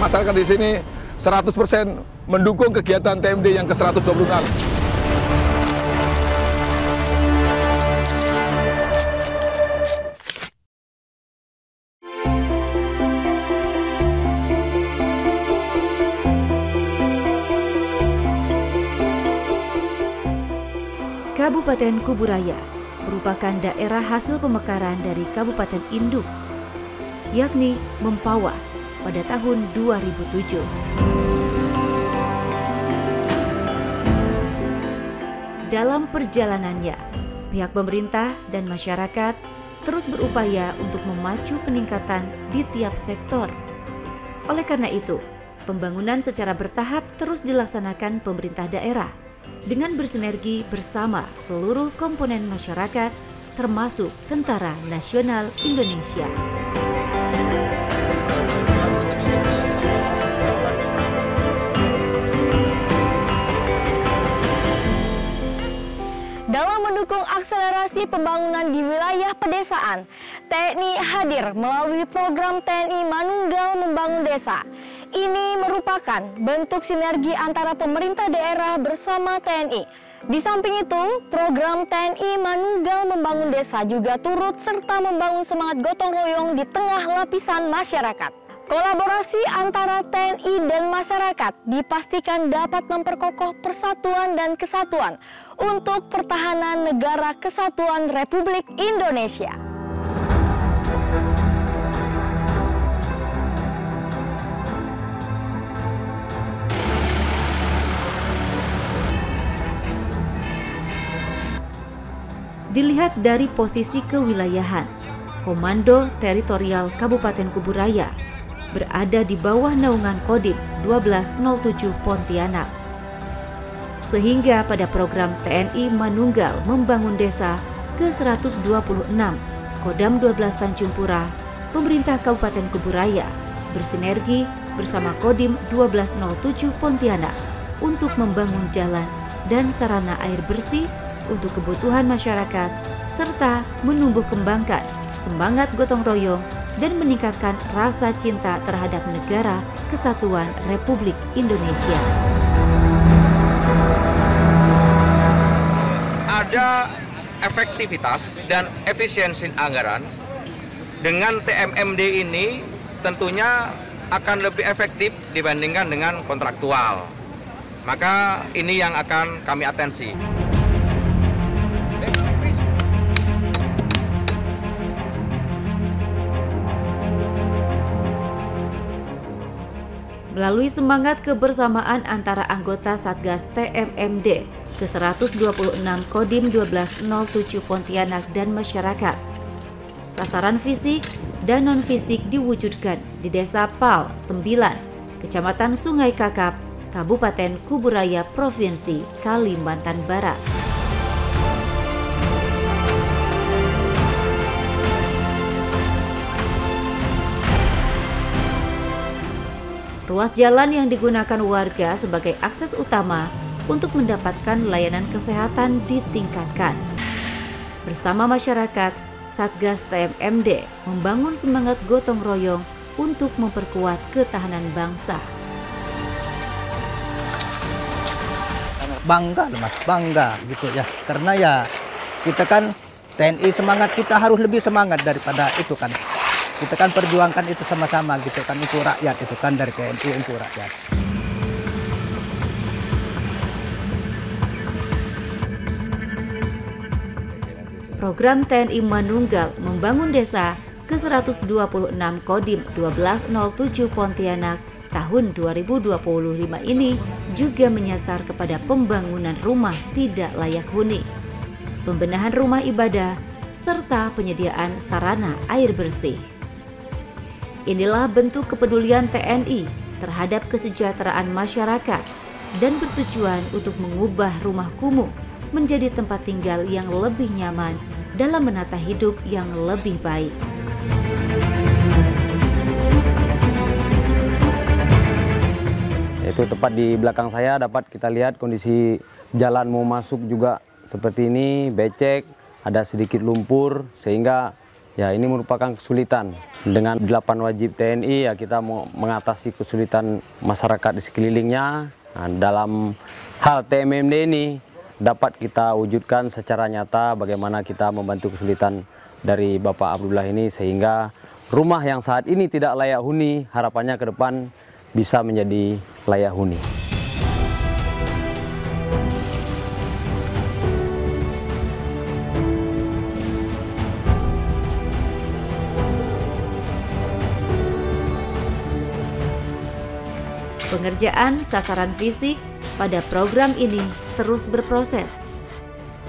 masyarakat di sini 100% mendukung kegiatan TMD yang ke-126. Kabupaten Kuburaya merupakan daerah hasil pemekaran dari Kabupaten Induk, yakni Mempawah pada tahun 2007. Dalam perjalanannya, pihak pemerintah dan masyarakat terus berupaya untuk memacu peningkatan di tiap sektor. Oleh karena itu, pembangunan secara bertahap terus dilaksanakan pemerintah daerah dengan bersinergi bersama seluruh komponen masyarakat, termasuk Tentara Nasional Indonesia. Dalam mendukung akselerasi pembangunan di wilayah pedesaan, TNI hadir melalui program TNI Manunggal Membangun Desa. Ini merupakan bentuk sinergi antara pemerintah daerah bersama TNI. Di samping itu, program TNI Manunggal Membangun Desa juga turut serta membangun semangat gotong royong di tengah lapisan masyarakat. Kolaborasi antara TNI dan masyarakat dipastikan dapat memperkokoh persatuan dan kesatuan untuk pertahanan negara kesatuan Republik Indonesia. Dilihat dari posisi kewilayahan, Komando Teritorial Kabupaten Kuburaya berada di bawah naungan Kodim 1207 Pontianak. Sehingga pada program TNI Manunggal Membangun Desa ke-126 Kodam 12 Tanjung Pura, pemerintah Kabupaten Kuburaya bersinergi bersama Kodim 1207 Pontianak untuk membangun jalan dan sarana air bersih untuk kebutuhan masyarakat, serta menumbuh kembangkan semangat gotong royong dan meningkatkan rasa cinta terhadap negara kesatuan Republik Indonesia. Ada efektivitas dan efisiensi anggaran. Dengan TMMD ini tentunya akan lebih efektif dibandingkan dengan kontraktual. Maka ini yang akan kami atensi. Melalui semangat kebersamaan antara anggota Satgas TMMD ke-126 Kodim 1207 Pontianak dan masyarakat, sasaran fisik dan non-fisik diwujudkan di Desa Pal 9, Kecamatan Sungai Kakap, Kabupaten Kuburaya, Provinsi Kalimantan Barat. Ruas jalan yang digunakan warga sebagai akses utama untuk mendapatkan layanan kesehatan ditingkatkan. Bersama masyarakat, Satgas TMMD membangun semangat gotong royong untuk memperkuat ketahanan bangsa. Bangga Mas, bangga gitu ya. Karena ya kita kan TNI, semangat kita harus lebih semangat daripada itu kan. Kita kan perjuangkan itu sama-sama gitu kan, untuk rakyat itu kan, dari TNI untuk rakyat. Program TNI Manunggal Membangun Desa ke-126 Kodim 1207 Pontianak tahun 2025 ini juga menyasar kepada pembangunan rumah tidak layak huni, pembenahan rumah ibadah, serta penyediaan sarana air bersih. Inilah bentuk kepedulian TNI terhadap kesejahteraan masyarakat dan bertujuan untuk mengubah rumah kumuh menjadi tempat tinggal yang lebih nyaman dalam menata hidup yang lebih baik. Itu tepat di belakang saya dapat kita lihat kondisi jalan mau masuk juga seperti ini, becek, ada sedikit lumpur, sehingga Ya, ini merupakan kesulitan. Dengan 8 wajib TNI, ya kita mau mengatasi kesulitan masyarakat di sekelilingnya. Nah, dalam hal TMMD ini dapat kita wujudkan secara nyata bagaimana kita membantu kesulitan dari Bapak Abdullah ini, sehingga rumah yang saat ini tidak layak huni, harapannya ke depan bisa menjadi layak huni. Pengerjaan sasaran fisik pada program ini terus berproses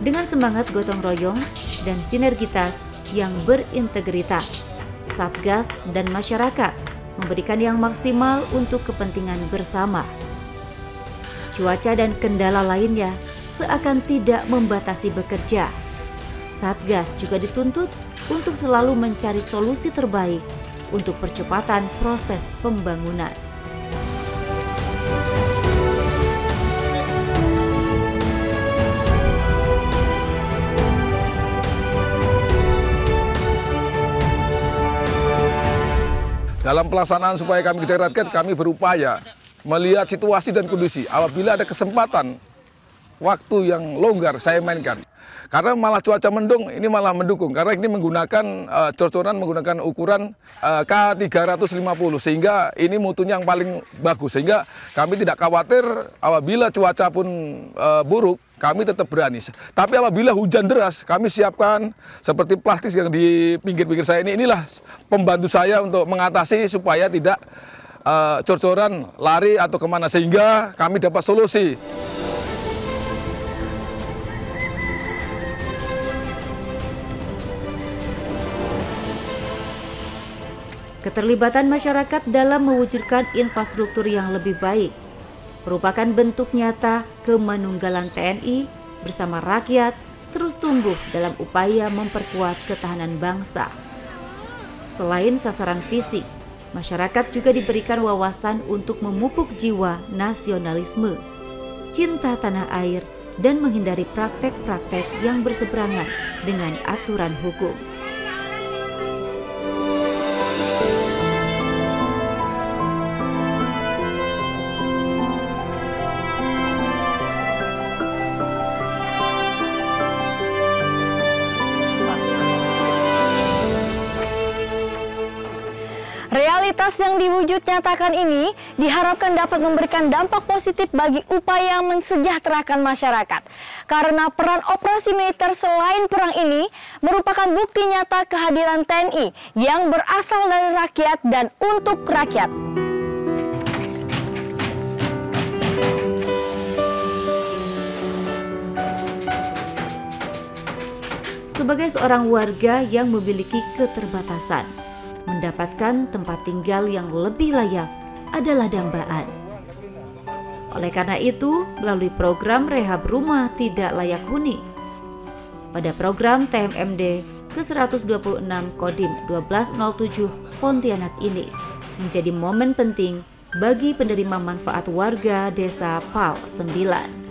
dengan semangat gotong royong dan sinergitas yang berintegritas. Satgas dan masyarakat memberikan yang maksimal untuk kepentingan bersama. Cuaca dan kendala lainnya seakan tidak membatasi bekerja. Satgas juga dituntut untuk selalu mencari solusi terbaik untuk percepatan proses pembangunan. Dalam pelaksanaan supaya kami kejar target, kami berupaya melihat situasi dan kondisi. Apabila ada kesempatan, waktu yang longgar saya mainkan. Karena malah cuaca mendung, ini malah mendukung. Karena ini menggunakan cor-coran menggunakan ukuran K350, sehingga ini mutunya yang paling bagus. Sehingga kami tidak khawatir apabila cuaca pun buruk, kami tetap berani. Tapi apabila hujan deras, kami siapkan seperti plastik yang di pinggir-pinggir saya ini. Inilah pembantu saya untuk mengatasi supaya tidak cor-coran lari atau kemana, sehingga kami dapat solusi. Keterlibatan masyarakat dalam mewujudkan infrastruktur yang lebih baik merupakan bentuk nyata kemanunggalan TNI bersama rakyat terus tumbuh dalam upaya memperkuat ketahanan bangsa. Selain sasaran fisik, masyarakat juga diberikan wawasan untuk memupuk jiwa nasionalisme, cinta tanah air, dan menghindari praktek-praktek yang berseberangan dengan aturan hukum. Realitas yang diwujud nyatakan ini diharapkan dapat memberikan dampak positif bagi upaya mensejahterakan masyarakat. Karena peran operasi militer selain perang ini merupakan bukti nyata kehadiran TNI yang berasal dari rakyat dan untuk rakyat. Sebagai seorang warga yang memiliki keterbatasan, mendapatkan tempat tinggal yang lebih layak adalah dambaan. Oleh karena itu, melalui program rehab rumah tidak layak huni, pada program TMMD ke-126 Kodim 1207 Pontianak ini menjadi momen penting bagi penerima manfaat warga desa PAL 9.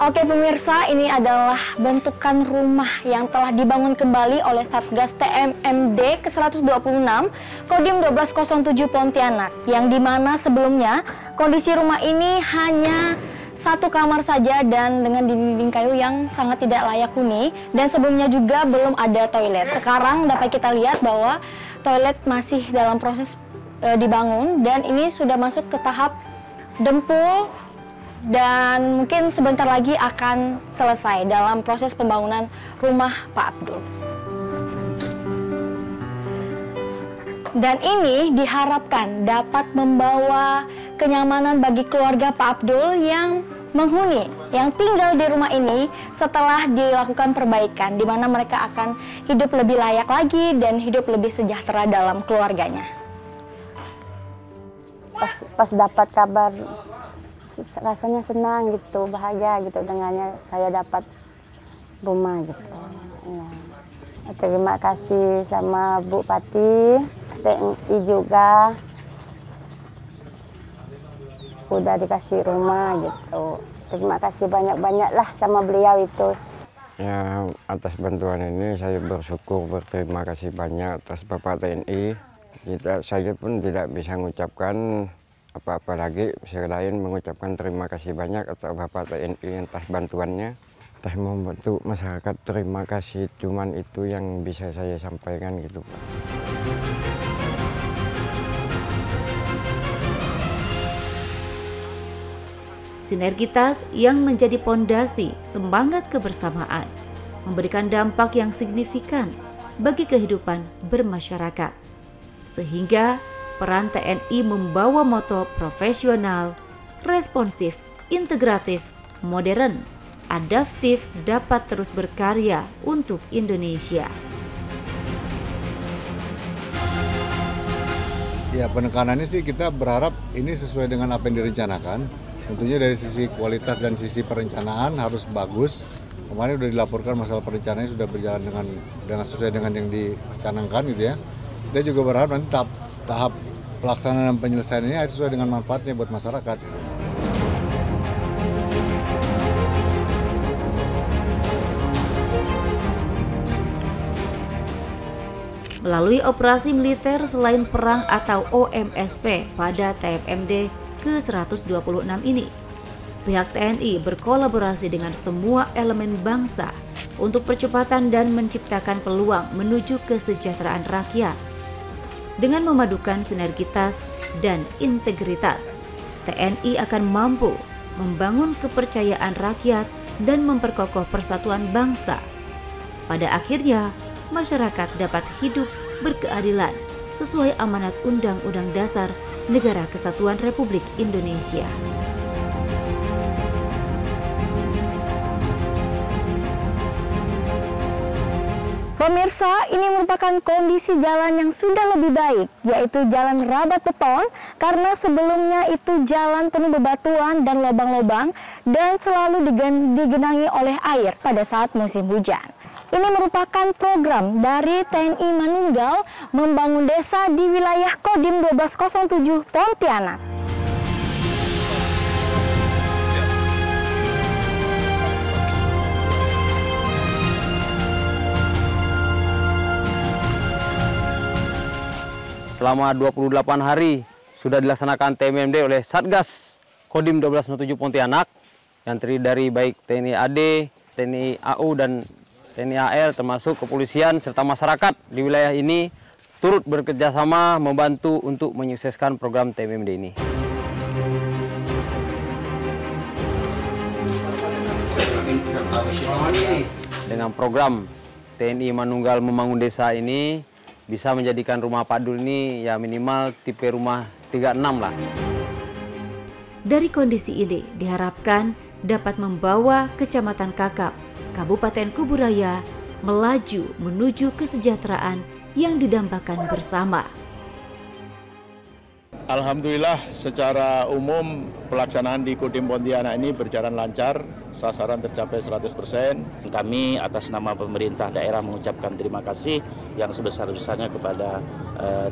Oke pemirsa, ini adalah bentukan rumah yang telah dibangun kembali oleh Satgas TMMD ke-126 Kodim 1207 Pontianak, yang dimana sebelumnya kondisi rumah ini hanya satu kamar saja dan dengan dinding kayu yang sangat tidak layak huni, dan sebelumnya juga belum ada toilet. Sekarang dapat kita lihat bahwa toilet masih dalam proses dibangun dan ini sudah masuk ke tahap dempul dan mungkin sebentar lagi akan selesai dalam proses pembangunan rumah Pak Abdul. Dan ini diharapkan dapat membawa kenyamanan bagi keluarga Pak Abdul yang menghuni, yang tinggal di rumah ini setelah dilakukan perbaikan, di mana mereka akan hidup lebih layak lagi dan hidup lebih sejahtera dalam keluarganya. Pas dapat kabar, rasanya senang gitu, bahagia gitu dengannya saya dapat rumah gitu. Ya. Terima kasih sama Bu Pati, TNI juga udah dikasih rumah gitu. Terima kasih banyak-banyak lah sama beliau itu. Ya, atas bantuan ini saya bersyukur, berterima kasih banyak atas Bapak TNI. Saya pun tidak bisa mengucapkan apa-apa lagi selain mengucapkan terima kasih banyak atas Bapak TNI atas bantuannya. Atas membantu masyarakat, terima kasih, cuman itu yang bisa saya sampaikan gitu, Pak. Sinergitas yang menjadi pondasi semangat kebersamaan memberikan dampak yang signifikan bagi kehidupan bermasyarakat. Sehingga peran TNI membawa moto profesional, responsif, integratif, modern, adaptif dapat terus berkarya untuk Indonesia. Ya, penekanannya sih kita berharap ini sesuai dengan apa yang direncanakan. Tentunya dari sisi kualitas dan sisi perencanaan harus bagus. Kemarin sudah dilaporkan masalah perencanaannya sudah berjalan dengan sesuai dengan yang dicanangkan gitu ya. Kita juga berharap nanti tahap pelaksanaan dan penyelesaian ini harus sesuai dengan manfaatnya buat masyarakat. Gitu. Melalui operasi militer selain perang atau OMSP pada TMMD ke-126 ini, pihak TNI berkolaborasi dengan semua elemen bangsa untuk percepatan dan menciptakan peluang menuju kesejahteraan rakyat. Dengan memadukan sinergitas dan integritas, TNI akan mampu membangun kepercayaan rakyat dan memperkokoh persatuan bangsa. Pada akhirnya, masyarakat dapat hidup berkeadilan sesuai amanat Undang-Undang Dasar Negara Kesatuan Republik Indonesia. Pemirsa, ini merupakan kondisi jalan yang sudah lebih baik, yaitu jalan rabat beton, karena sebelumnya itu jalan penuh bebatuan dan lubang-lubang dan selalu digenangi oleh air pada saat musim hujan. Ini merupakan program dari TNI Manunggal membangun desa di wilayah Kodim 1207 Pontianak. Selama 28 hari sudah dilaksanakan TMMD oleh Satgas Kodim 1207 Pontianak yang terdiri dari baik TNI AD, TNI AU dan TNI AR termasuk kepolisian serta masyarakat di wilayah ini turut bekerjasama membantu untuk menyukseskan program TMMD ini. Dengan program TNI Manunggal Membangun Desa ini bisa menjadikan rumah Pak Dul ini ya minimal tipe rumah 36 lah. Dari kondisi ini diharapkan dapat membawa Kecamatan Kakap, Kabupaten Kuburaya melaju menuju kesejahteraan yang didambakan bersama. Alhamdulillah secara umum pelaksanaan di Kodim Pontianak ini berjalan lancar, sasaran tercapai 100%. Kami atas nama pemerintah daerah mengucapkan terima kasih yang sebesar-besarnya kepada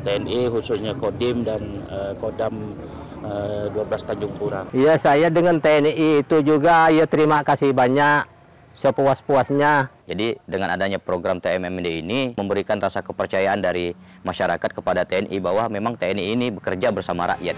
TNI khususnya Kodim dan Kodam 12 Tanjung Pura. Iya, saya dengan TNI itu juga ya terima kasih banyak. Sepuas-puasnya. Jadi dengan adanya program TMMD ini memberikan rasa kepercayaan dari masyarakat kepada TNI bahwa memang TNI ini bekerja bersama rakyat.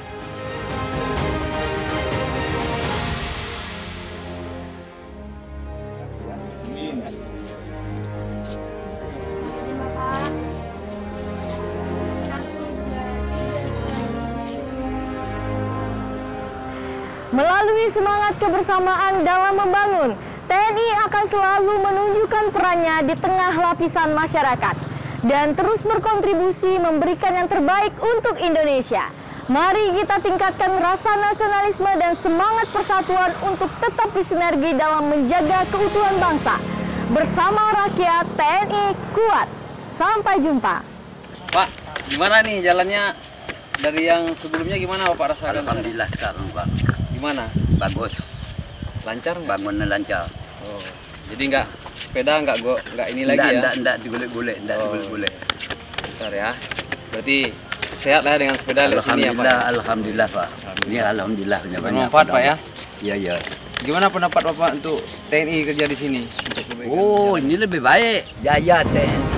Melalui semangat kebersamaan dalam membangun, TNI akan selalu menunjukkan perannya di tengah lapisan masyarakat dan terus berkontribusi memberikan yang terbaik untuk Indonesia. Mari kita tingkatkan rasa nasionalisme dan semangat persatuan untuk tetap bersinergi dalam menjaga keutuhan bangsa. Bersama rakyat, TNI kuat. Sampai jumpa. Pak, gimana nih jalannya dari yang sebelumnya gimana Bapak rasakan? Alhamdulillah sekarang Pak. Gimana? Bagus. Lancar? Bangunnya lancar. Oh, jadi sepeda nggak ini lagi ya? Enggak digolek-golek, digolek-golek. Bentar ya. Berarti sehat lah dengan sepeda di sini ya Pak? Alhamdulillah Pak. Ini alhamdulillah. Bermanfaat Pak ya? Iya, iya. Gimana pendapat Bapak untuk TNI kerja di sini? Oh, ini lebih baik. Jaya TNI.